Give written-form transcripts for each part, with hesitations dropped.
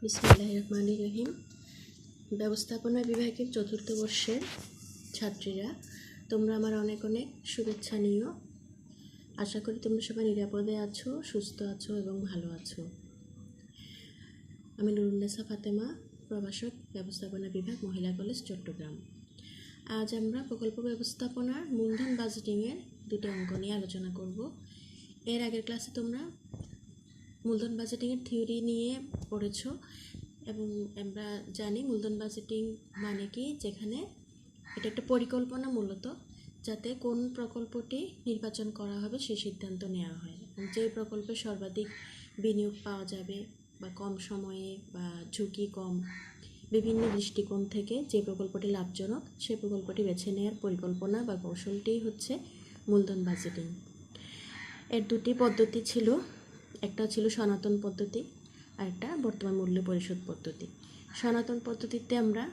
বিসমিল্লাহির রহমানির রহিম। ব্যবস্থাপনা বিভাগের চতুর্থ বর্ষের ছাত্রীরা, তোমরা আমার অনেক অনেক শুভেচ্ছা নিও। আশা করি তোমরা সবাই নিরাপদে আছো, সুস্থ আছো এবং ভালো আছো। আমি নুরুন্নেসা ফাতেমা, প্রভাষক, ব্যবস্থাপনা বিভাগ, মহিলা কলেজ, চট্টগ্রাম। আজ আমরা প্রকল্প ব্যবস্থাপনার মূলধন বাজেটিংয়ের দুটি অঙ্ক নিয়ে আলোচনা করব। এর আগের ক্লাসে তোমরা মূলধন বাজেটিংয়ের থিওরি নিয়ে পড়েছো এবং আমরা জানি মূলধন বাজেটিং মানে কি, যেখানে এটা একটা পরিকল্পনা মূলত, যাতে কোন প্রকল্পটি নির্বাচন করা হবে সেই সিদ্ধান্ত নেওয়া হয় এবং যে প্রকল্পে সর্বাধিক বিনিয়োগ পাওয়া যাবে বা কম সময়ে বা ঝুঁকি কম, বিভিন্ন দৃষ্টিকোণ থেকে যে প্রকল্পটি লাভজনক সেই প্রকল্পটি বেছে নেওয়ার পরিকল্পনা বা কৌশলটি হচ্ছে মূলধন বাজেটিং। এর দুটি পদ্ধতি ছিল, একটা ছিল সনাতন পদ্ধতি আর একটা বর্তমান মূল্য পরিশোধ পদ্ধতি। সনাতন পদ্ধতিতে আমরা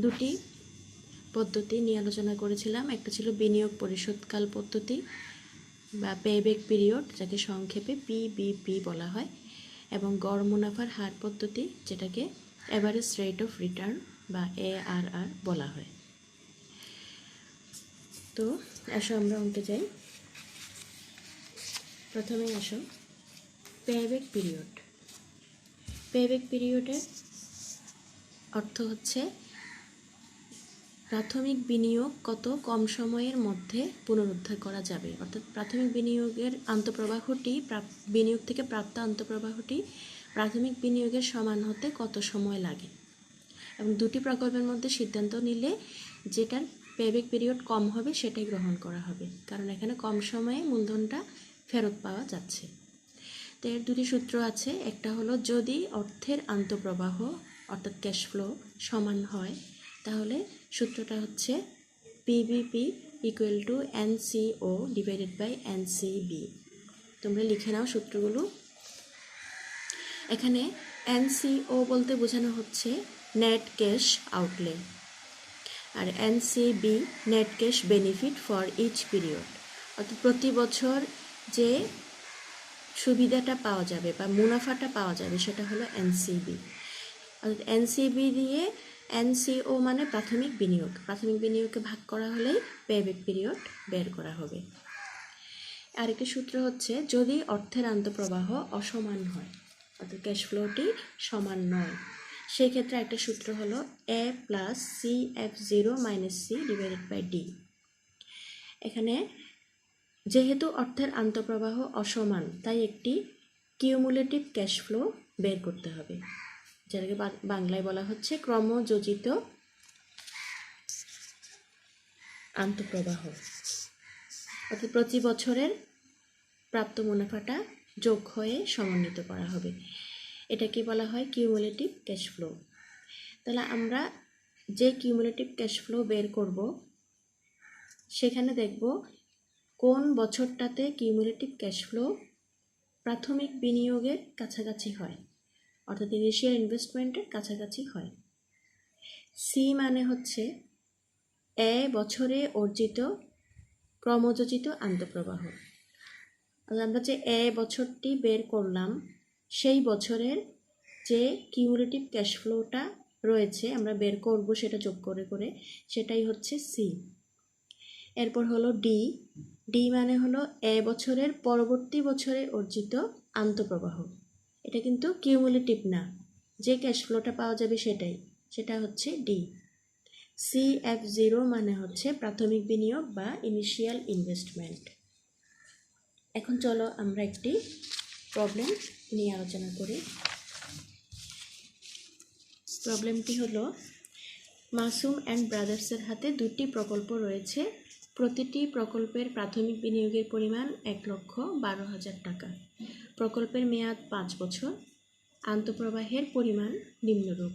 দুটি পদ্ধতি নিয়ে আলোচনা করেছিলাম। একটা ছিল বিনিয়োগ পরিশোধকাল পদ্ধতি বা পেব্যাক পিরিয়ড, যাকে সংক্ষেপে পিবিপি বলা হয়, এবং গড় মুনাফার হার পদ্ধতি, যেটাকে অ্যাভারেজ রেট অফ রিটার্ন বা ARR বলা হয়। তো আসো আমরা অঙ্কে যাই। প্রথমে আসো পেব্যাক পিরিয়ড। পেব্যাক পিরিয়ডের অর্থ হচ্ছে প্রাথমিক বিনিয়োগ কত কম সময়ের মধ্যে পুনরুদ্ধার করা যাবে, অর্থাৎ প্রাথমিক বিনিয়োগের আন্তঃপ্রবাহটি বিনিয়োগ থেকে প্রাপ্ত আন্তঃপ্রবাহটি প্রাথমিক বিনিয়োগের সমান হতে কত সময় লাগে। এবং দুটি প্রকল্পের মধ্যে সিদ্ধান্ত নিলে যেটার পেব্যাক পিরিয়ড কম হবে সেটাই গ্রহণ করা হবে, কারণ এখানে কম সময়ে মূলধনটা ফেরত পাওয়া যাচ্ছে। তো এর দুটি সূত্র আছে। একটা হলো, যদি অর্থের আন্তঃপ্রবাহ অর্থাৎ ক্যাশ ফ্লো সমান হয়, তাহলে সূত্রটা হচ্ছে PBP equal to NCO divided by NCB। তোমরা লিখে নাও সূত্রগুলো। এখানে NCO বলতে বোঝানো হচ্ছে নেট ক্যাশ আউটলে, আর NCB net cash benefit for each period, অর্থাৎ প্রতি বছর যে সুবিধাটা পাওয়া যাবে বা মুনাফাটা পাওয়া যাবে সেটা হলো NCB। অর্থাৎ NCB দিয়ে NCO মানে প্রাথমিক বিনিয়োগ, প্রাথমিক বিনিয়োগকে ভাগ করা হলেই পেব্যাক পিরিয়ড বের করা হবে। আরেকটি সূত্র হচ্ছে, যদি অর্থের আন্তঃপ্রবাহ অসমান হয়, অর্থাৎ ক্যাশ ফ্লোটি সমান নয়, সেই ক্ষেত্রে একটা সূত্র হলো A plus CF0 minus C divided by D। এখানে যেহেতু অর্থের আন্তঃপ্রবাহ অসমান, তাই একটি কিউমুলেটিভ ক্যাশ ফ্লো বের করতে হবে, যেটাকে বাংলায় বলা হচ্ছে ক্রমযোজিত আন্তঃপ্রবাহ। অর্থাৎ প্রতি বছরের প্রাপ্ত মুনাফাটা যোগ হয়ে সমন্বিত করা হবে, এটাকে বলা হয় কিউমুলেটিভ ক্যাশ ফ্লো। তাহলে আমরা যে কিউমুলেটিভ ক্যাশ ফ্লো বের করব, সেখানে দেখব কোন বছরটাতে কিউমুলেটিভ ক্যাশ ফ্লো প্রাথমিক বিনিয়োগের কাছাকাছি হয়, অর্থাৎ ইনিশিয়াল ইনভেস্টমেন্টের কাছাকাছি হয়। সি মানে হচ্ছে বছরে অর্জিত ক্রমযোজিত আন্তঃপ্রবাহ। আমরা যে বছরটি বের করলাম, সেই বছরের যে কিউমুলেটিভ ক্যাশ ফ্লোটা রয়েছে আমরা বের করব, সেটা যোগ করে করে, সেটাই হচ্ছে সি। এরপর হলো ডি মানে হলো বছরের পরবর্তী বছরে অর্জিত আন্তঃপ্রবাহ। এটা কিন্তু কিউমুলেটিভ না, যে ক্যাশ ফ্লোটা পাওয়া যাবে সেটা হচ্ছে ডি। CF0 মানে হচ্ছে প্রাথমিক বিনিয়োগ বা ইনিশিয়াল ইনভেস্টমেন্ট। এখন চলো আমরা একটি প্রবলেম নিয়ে আলোচনা করি। প্রবলেমটি হলো, মাসুম অ্যান্ড ব্রাদার্সের হাতে দুটি প্রকল্প রয়েছে। প্রতিটি প্রকল্পের প্রাথমিক বিনিয়োগের পরিমাণ 1,12,000 টাকা। প্রকল্পের মেয়াদ 5 বছর। আন্তঃপ্রবাহের পরিমাণ নিম্নরূপ।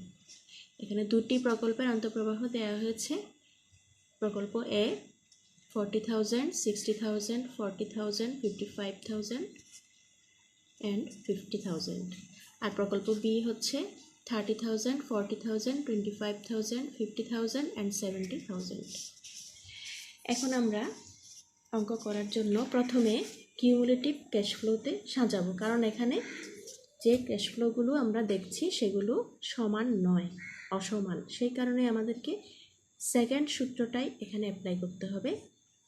এখানে দুটি প্রকল্পের আন্তঃপ্রবাহ দেওয়া হয়েছে। প্রকল্প A 40,000, 60,000, 40,000, 55,000 and 50,000, আর প্রকল্প B হচ্ছে 30,000, 40,000, 25,000, 50,000 and 70,000। এখন আমরা অঙ্ক করার জন্য প্রথমে কিউমুলেটিভ ক্যাশ ফ্লোতে সাজাবো, কারণ এখানে যে ক্যাশ ফ্লোগুলো আমরা দেখছি সেগুলো সমান নয়, অসমান। সেই কারণে আমাদেরকে সেকেন্ড সূত্রটাই এখানে অ্যাপ্লাই করতে হবে,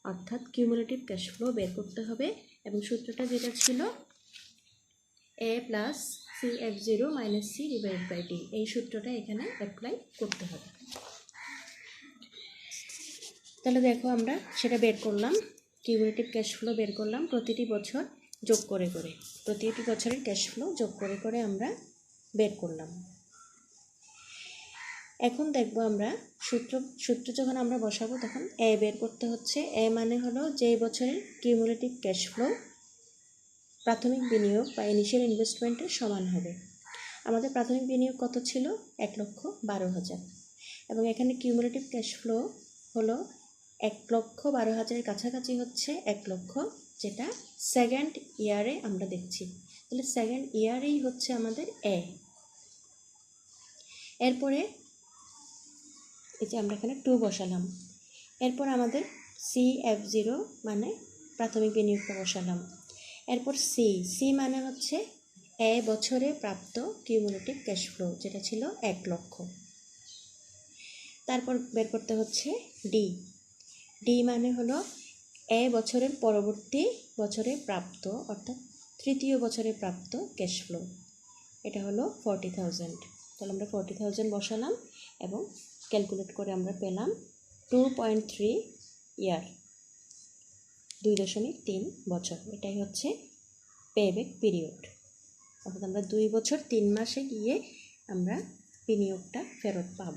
অর্থাৎ কিউমুলেটিভ ক্যাশ ফ্লো বের করতে হবে। এবং সূত্রটা যেটা ছিল A plus CF0 minus C divide by D, এই সূত্রটা এখানে অ্যাপ্লাই করতে হবে। তাহলে দেখো আমরা সেটা বের করলাম, কিউমুলেটিভ ক্যাশ ফ্লো বের করলাম প্রতিটি বছর যোগ করে করে, প্রতিটি বছরের ক্যাশ ফ্লো যোগ করে করে আমরা বের করলাম। এখন দেখব আমরা সূত্র যখন আমরা বসাবো তখন এ বের করতে হচ্ছে। এ মানে হলো যে বছরের কিউমুলেটিভ ক্যাশ ফ্লো প্রাথমিক বিনিয়োগ বা ইনিশিয়াল ইনভেস্টমেন্টের সমান হবে। আমাদের প্রাথমিক বিনিয়োগ কত ছিল? 1,12,000, এবং এখানে কিউমুলেটিভ ক্যাশ ফ্লো হলো 1,12,000-এর কাছাকাছি হচ্ছে 1 লক্ষ, যেটা সেকেন্ড ইয়ারে আমরা দেখছি। তাহলে সেকেন্ড ইয়ারেই হচ্ছে আমাদের এ। এরপরে এই যে আমরা এখানে 2 বসালাম। এরপর আমাদের CF0 মানে প্রাথমিক বিনিয়োগটা বসালাম। এরপর সি মানে হচ্ছে এ বছরে প্রাপ্ত কিউমুলেটিভ ক্যাশ ফ্লো, যেটা ছিল 1 লক্ষ। তারপর বের করতে হচ্ছে ডি মানে হলো এ বছরের পরবর্তী বছরে প্রাপ্ত, অর্থাৎ তৃতীয় বছরে প্রাপ্ত ক্যাশ ফ্লো, এটা হলো 40,000। তাহলে আমরা 40,000 বসালাম এবং ক্যালকুলেট করে আমরা পেলাম 2.3 ইয়ার, 2.3 বছর। এটাই হচ্ছে পেব্যাক পিরিয়ড, অর্থাৎ আমরা 2 বছর 3 মাসে গিয়ে আমরা বিনিয়োগটা ফেরত পাব।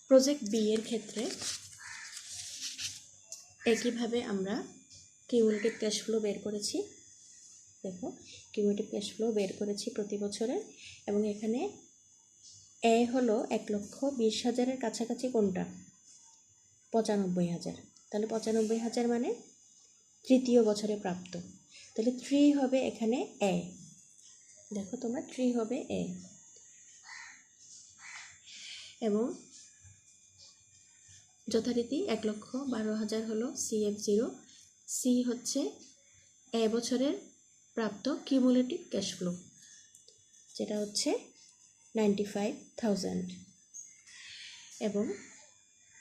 প্রজেক্ট বি এর ক্ষেত্রে একইভাবে আমরা কিউমুলেটিভ ক্যাশ ফ্লো বের করেছি। দেখো কিউমুলেটিভ ক্যাশ ফ্লো বের করেছি প্রতি বছরে, এবং এখানে এ হলো 1,20,000-এর কাছাকাছি কোনটা? 95,000। তাহলে 95,000 মানে তৃতীয় বছরে প্রাপ্ত, তাহলে 3 হবে এখানে এ। দেখো তোমরা 3 হবে এ, এবং যথারীতি 1,12,000 হলো CF0। সি হচ্ছে এ বছরের প্রাপ্ত কিউমুলেটিভ ক্যাশ ফ্লো, যেটা হচ্ছে 95,000, এবং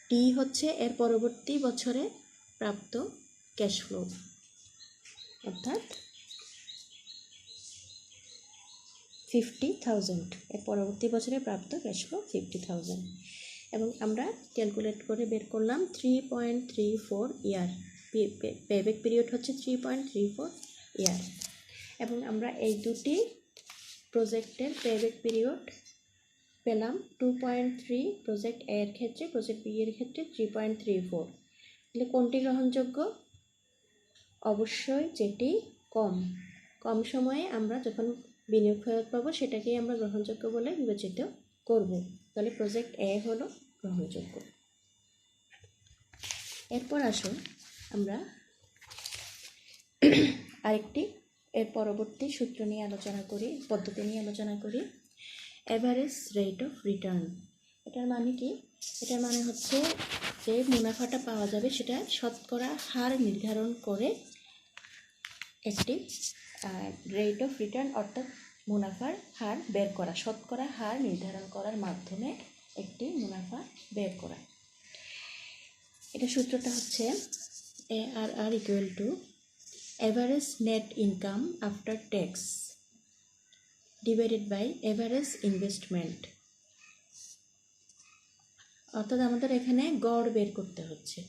ডি হচ্ছে এর পরবর্তী বছরে প্রাপ্ত ক্যাশ ফ্লো, অর্থাৎ 50,000, এর পরবর্তী বছরে প্রাপ্ত ক্যাশ ফ্লো 50,000। এবং আমরা ক্যালকুলেট করে বের করলাম 3.34 ইয়ার, পেব্যাক পিরিয়ড হচ্ছে 3.34 ইয়ার। এবং আমরা এই দুটি প্রজেক্টের পেব্যাক পিরিয়ড পেলাম 2.3 প্রজেক্ট এ এর ক্ষেত্রে, প্রজেক্ট বি এর ক্ষেত্রে 3.34। তাহলে কোনটি গ্রহণযোগ্য? অবশ্যই যেটি কম সময়ে আমরা যখন বিনিয়োগ ফেরত পাবো সেটাকেই আমরা গ্রহণযোগ্য বলে বিবেচিত করব। তাহলে প্রজেক্ট এ হলো গ্রহণযোগ্য। এরপর আসুন আমরা আরেকটি এর পরবর্তী সূত্র নিয়ে আলোচনা করি, পদ্ধতি নিয়ে আলোচনা করি, এভারেজ রেট অফ রিটার্ন। এটার মানে কি? এটার মানে হচ্ছে যে মুনাফাটা পাওয়া যাবে সেটা শতকরা হার নির্ধারণ করে একটি রেট অফ রিটার্ন, অর্থাৎ মুনাফার হার বের করা, শতকরা হার নির্ধারণ করার মাধ্যমে একটি মুনাফা বের করা। এটা সূত্রটা হচ্ছে ARR equal to average net income after tax divided by average investment. অর্থাৎ আমাদের এখানে গড় বের করতে হচ্ছে,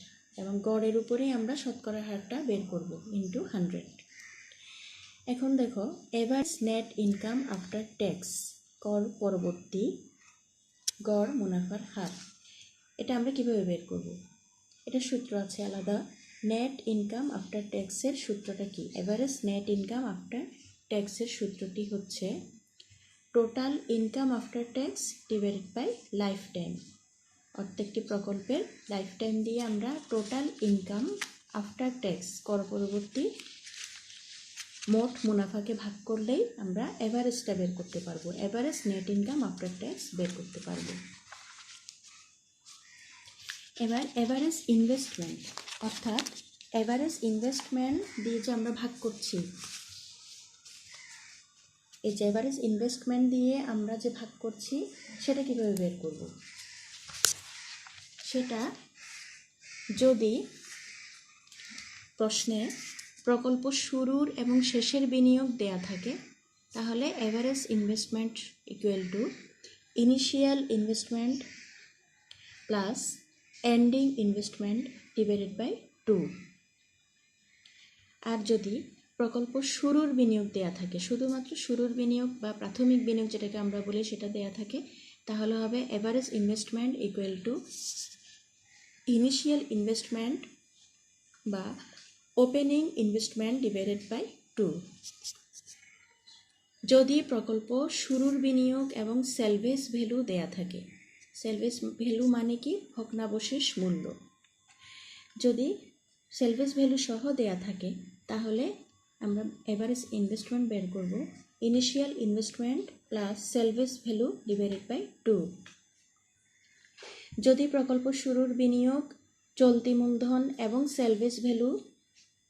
এবং গড়ের উপরেই আমরা শতকরা হারটা বের করব ইন্টু 100। এখন দেখো average net income after tax, কর পরবর্তী গড় মুনাফার হার, এটা আমরা কিভাবে বের করব? এটা সূত্র আছে আলাদা। নেট ইনকাম আফটার ট্যাক্সের সূত্রটা কি? এভারেজ নেট ইনকাম আফটার ট্যাক্সের সূত্রটি হচ্ছে total income after tax divided by life time. প্রত্যেকটি প্রকল্পের লাইফ টাইম দিয়ে আমরা টোটাল ইনকাম আফটার ট্যাক্স, কর পরবর্তী মোট মুনাফাকে ভাগ করলেই আমরা এভারেজটা বের করতে পারবো, average net income after tax বের করতে পারবো। এবার এভারেজ ইনভেস্টমেন্ট, অর্থাৎ এভারেজ ইনভেস্টমেন্ট দিয়ে যে আমরা ভাগ করছি, এই যে এভারেজ ইনভেস্টমেন্ট দিয়ে আমরা যে ভাগ করছি সেটা কীভাবে বের করব? সেটা যদি প্রশ্নে প্রকল্প শুরুর এবং শেষের বিনিয়োগ দেয়া থাকে তাহলে average investment equal to initial investment plus ending investment divided by 2। আর যদি প্রকল্প শুরুর বিনিয়োগ দেয়া থাকে, শুধুমাত্র শুরুর বিনিয়োগ বা প্রাথমিক বিনিয়োগ যেটাকে আমরা বলি সেটা দেয়া থাকে, তাহলে হবে average investment equal to initial investment বা ওপেনিং ইনভেস্টমেন্ট ডিভাইডেড বাই 2। যদি প্রকল্প শুরুর বিনিয়োগ এবং সেলভেজ ভ্যালু দেয়া থাকে, সেলভেজ ভ্যালু মানে কি? ভগ্নাবশেষ মূল্য। যদি সেলভেজ ভ্যালু সহ দেয়া থাকে তাহলে আমরা এভারেজ ইনভেস্টমেন্ট বের করব initial investment plus salvage value divided by 2। যদি প্রকল্প শুরুর বিনিয়োগ, চলতি মূলধন এবং সেলভেজ ভ্যালু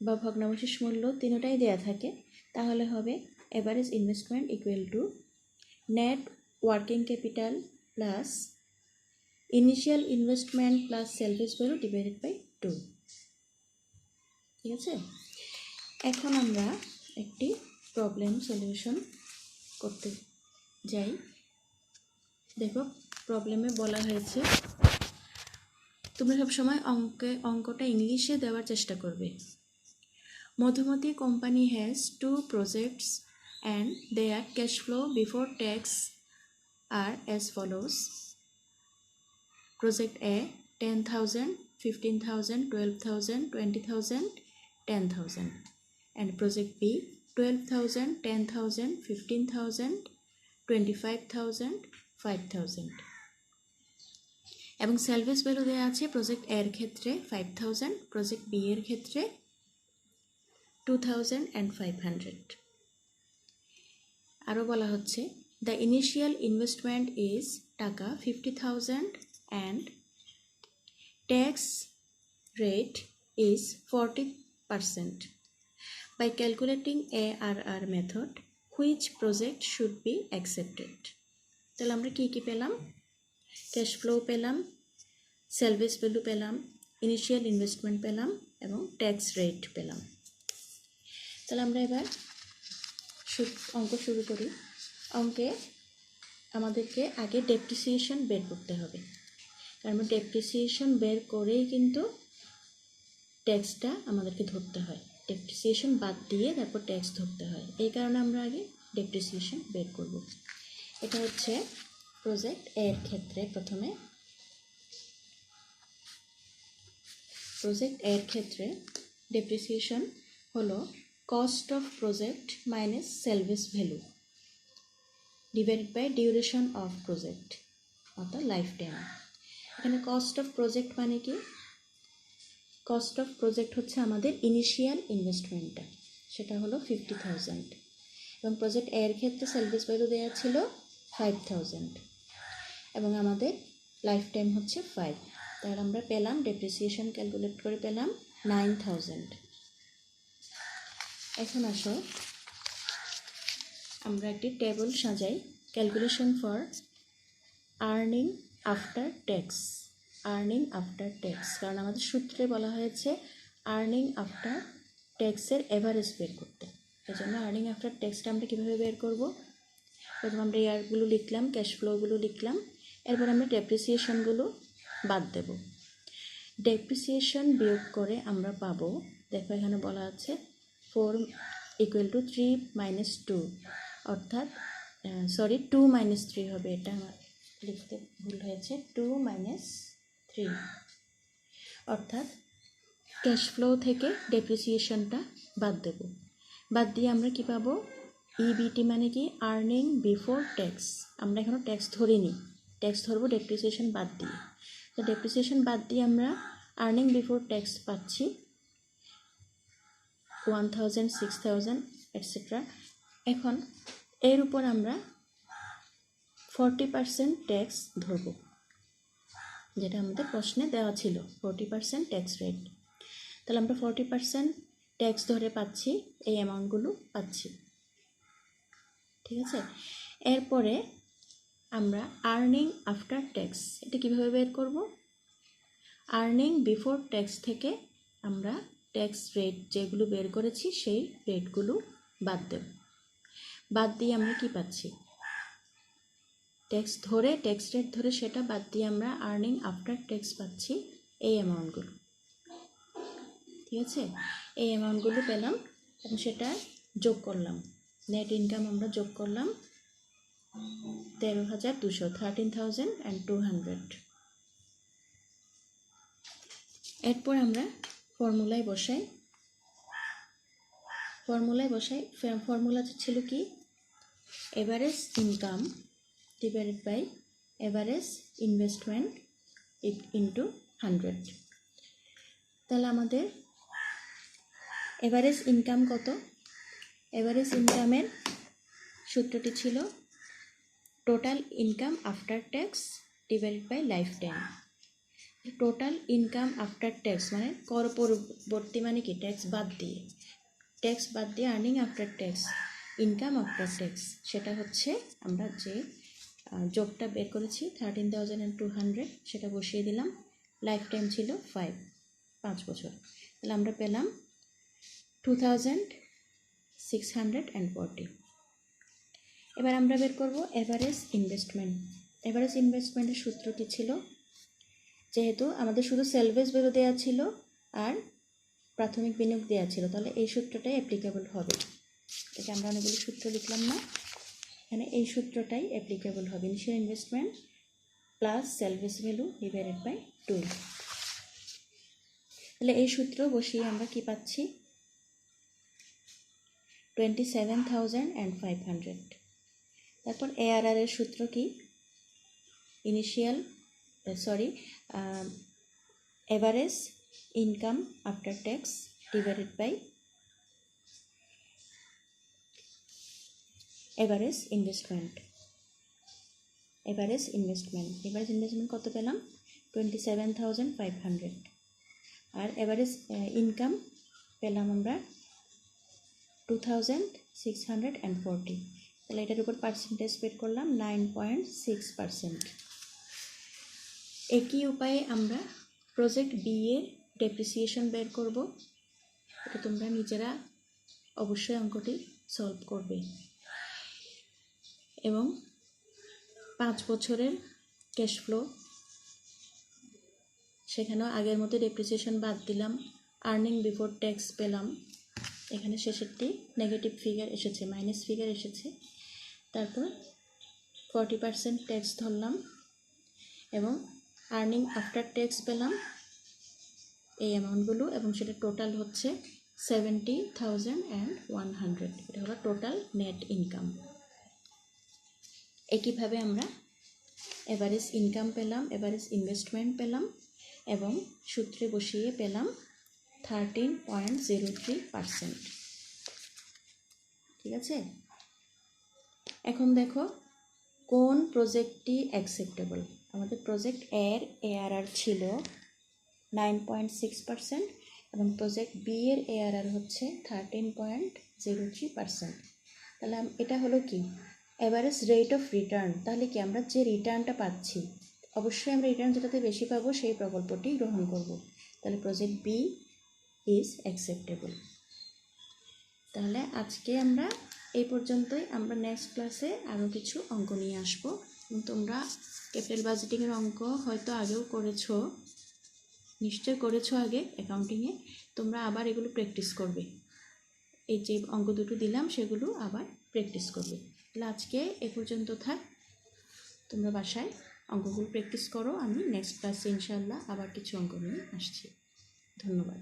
বা ভগ্নাবশেষ মূল্য তিনটাই দেয়া থাকে তাহলে হবে average investment equal to net working capital plus initial investment plus salvage value divided by 2। ঠিক আছে, এখন আমরা একটি প্রবলেম সলিউশন করতে যাই। দেখো প্রবলেমে বলা হয়েছে তোমরা সবসময় অঙ্কটা ইংলিশে দেওয়ার চেষ্টা করবে। Madhumati company has 2 projects and their cash flow before tax are as follows. Project A 10,000, 15,000, 12,000, 20,000, 10,000 and Project B 12,000, 10,000, 15,000, 25,000, 5,000 এবং সেলভেজ ভ্যালু দেওয়া আছে প্রজেক্ট এ এর ক্ষেত্রে 5,000, প্রজেক্ট বি এর ক্ষেত্রে 2,500। আরও বলা হচ্ছে দ্য ইনিশিয়াল ইনভেস্টমেন্ট ইজ টাকা 50,000 and tax rate is 40%. By calculating ARR method, which project should be accepted? তাহলে আমরা কি কি পেলাম? ক্যাশ ফ্লো পেলাম, সেলভেজ ভ্যালু পেলাম, ইনিশিয়াল ইনভেস্টমেন্ট পেলাম এবং ট্যাক্স রেট পেলাম। তাহলে আমরা এবার অঙ্ক শুরু করি। অঙ্কে আমাদেরকে আগে ডেপ্রিসিয়েশন বের করতে হবে, কারণ ডেপ্রিসিয়েশন বের করেই কিন্তু ট্যাক্সটা আমাদেরকে ধরতে হয়। ডেপ্রিসিয়েশন বাদ দিয়ে তারপর ট্যাক্স ধরতে হয়, এই কারণে আমরা আগে ডেপ্রিসিয়েশন বের করব। এটা হচ্ছে প্রজেক্ট এর ক্ষেত্রে। প্রথমে প্রজেক্ট এর ক্ষেত্রে ডেপ্রিসিয়েশন হলো cost of project minus salvage value divided by duration of project, অর্থাৎ লাইফ টাইম। এখানে কস্ট অফ প্রজেক্ট মানে কি? কস্ট অফ প্রজেক্ট হচ্ছে আমাদের ইনিশিয়াল ইনভেস্টমেন্টটা, সেটা হলো 50,000 এবং প্রজেক্ট এর ক্ষেত্রে সেলভেজ ভ্যালু দেওয়া ছিল 5,000 এবং আমাদের লাইফ টাইম হচ্ছে 5। তাহলে আমরা পেলাম ডেপ্রিসিয়েশন ক্যালকুলেট করে পেলাম 9,000। এখন আসো আমরা একটি টেবিল সাজাই, calculation for earning after tax. Earning after tax, কারণ আমাদের সূত্রে বলা হয়েছে আর্নিং আফটার ট্যাক্সের এভারেজ বের করতে। এই জন্য আর্নিং আফটার ট্যাক্সটা আমরা কীভাবে বের করব? প্রথমে আমরা ইয়ারগুলো লিখলাম, ক্যাশ ফ্লোগুলো লিখলাম, এরপর আমরা ডেপ্রিসিয়েশনগুলো বাদ দেব। ডেপ্রিসিয়েশন বিয়োগ করে আমরা পাবো, দেখো এখানে বলা আছে 4 ইকুয়াল টু 3 মাইনাস 2, অর্থাৎ 2 মাইনাস 3 হবে, এটা আমার লিখতে ভুল হয়েছে, 2 মাইনাস 3, অর্থাৎ ক্যাশ ফ্লো থেকে ডেপ্রিসিয়েশনটা বাদ দেব। বাদ দিয়ে আমরা কি পাবো? ইবিটি মানে কি? Earning before tax. আমরা এখনও ট্যাক্স ধরিনি, ট্যাক্স ধরবো ডেপ্রিসিয়েশন বাদ দিয়ে। তো ডেপ্রিসিয়েশন বাদ দিয়ে আমরা আর্নিং বিফোর ট্যাক্স পাচ্ছি 1,000, 6,000 এটসেট্রা। এখন এর উপর আমরা 40% ট্যাক্স ধরব, যেটা আমাদের প্রশ্নে দেওয়া ছিল 40% ট্যাক্স রেট। তাহলে আমরা 40% ট্যাক্স ধরে পাচ্ছি, এই অ্যামাউন্টগুলো পাচ্ছি। ঠিক আছে। এরপরে আমরা আর্নিং আফটার ট্যাক্স এটা কীভাবে বের করব? আর্নিং বিফোর ট্যাক্স থেকে আমরা ট্যাক্স রেট যেগুলো বের করেছি সেই রেটগুলো বাদ দেব। বাদ দিয়ে আমরা কি পাচ্ছি? ট্যাক্স রেট ধরে সেটা বাদ দিয়ে আমরা আর্নিং আফটার ট্যাক্স পাচ্ছি এই অ্যামাউন্টগুলো। ঠিক আছে, এই অ্যামাউন্টগুলো পেলাম এবং সেটা যোগ করলাম। নেট ইনকাম আমরা যোগ করলাম 13,200, 13,200। এরপর আমরা ফর্মুলায় বসাই। ফর্মুলা ছিল কি? Average income divided by average investment into 100। তাহলে আমাদের এভারেজ ইনকাম কত? এভারেজ ইনকামের সূত্রটি ছিল total income after tax divided by life time. Total income after tax মানে কর পরবর্তী, মানে কি ট্যাক্স বাদ দিয়ে earning after tax, income after tax, সেটা হচ্ছে আমরা যে যোগটা বের করেছি 13,200 সেটা বসিয়ে দিলাম। লাইফ টাইম ছিল 5 বছর। তাহলে আমরা পেলাম 2,640। এবার আমরা বের করব এভারেজ ইনভেস্টমেন্ট। এভারেজ ইনভেস্টমেন্টের সূত্রটি ছিল, যেহেতু আমাদের শুধু সেলভেজ ভ্যালু দেওয়া ছিল আর প্রাথমিক বিনিয়োগ দেওয়া ছিল, তাহলে এই সূত্রটাই অ্যাপ্লিকেবল হবে। এটা আমরা অনেকগুলো সূত্র লিখলাম না, এখানে এই সূত্রটাই অ্যাপ্লিকেবল হবে। Initial investment plus salvage value divided by 2। তাহলে এই সূত্র বসিয়ে আমরা কি পাচ্ছি? 27,500। তারপর ARR এর সূত্র কি? Average income after tax divided by average investment কত পেলাম? 27,500। আর এভারেজ ইনকাম পেলাম আমরা 2,640। তাহলে এটার উপর পার্সেন্টেজ বের করলাম 9.6%। একই উপায়ে আমরা প্রজেক্ট বি এর ডেপ্রিসিয়েশন বের করব। এটা তোমরা নিজেরা অবশ্যই অঙ্কটি সলভ করবে এবং 5 বছরের ক্যাশ ফ্লো, সেখানেও আগের মতো ডেপ্রিসিয়েশন বাদ দিলাম। আর্নিং বিফোর ট্যাক্স পেলাম, এখানে শেষেরটি নেগেটিভ ফিগার এসেছে, মাইনাস ফিগার এসেছে। তারপর 40% ট্যাক্স ধরলাম এবং আর্নিং আফটার ট্যাক্স পেলাম এই অ্যামাউন্টগুলো, এবং সেটা টোটাল হচ্ছে 70,100। এটা হলো টোটাল নেট ইনকাম। একইভাবে আমরা এভারেজ ইনকাম পেলাম, এভারেজ ইনভেস্টমেন্ট পেলাম এবং সূত্রে বসিয়ে পেলাম 13.03%। ঠিক আছে, এখন দেখো কোন প্রজেক্টটি অ্যাকসেপ্টেবল। আমাদের প্রজেক্ট এর ARR ছিল 9.6% এবং প্রজেক্ট বি এর ARR হচ্ছে 13.03%। তাহলে এটা হলো কি? Average rate of return. তাহলে কি আমরা যে রিটার্নটা পাচ্ছি, অবশ্যই আমরা রিটার্ন যেটাতে বেশি পাবো সেই প্রকল্পটি গ্রহণ করব। তাহলে প্রজেক্ট বি ইজ অ্যাকসেপ্টেবল। তাহলে আজকে আমরা এই পর্যন্তই। আমরা নেক্সট ক্লাসে আরও কিছু অঙ্ক নিয়ে আসবো। তোমরা ক্যাপিটাল বাজেটিংয়ের অঙ্ক হয়তো আগেও করেছো, নিশ্চয় করেছো আগে অ্যাকাউন্টিংয়ে। তোমরা আবার এগুলো প্র্যাকটিস করবে। এই যে অঙ্ক দুটো দিলাম সেগুলো আবার প্র্যাকটিস করবে। তাহলে আজকে এ পর্যন্ত থাক, তোমরা বাসায় অঙ্কগুলো প্র্যাকটিস করো। আমি নেক্সট ক্লাসে ইনশাআল্লাহ আবার কিছু অঙ্ক নিয়ে আসছি। ধন্যবাদ।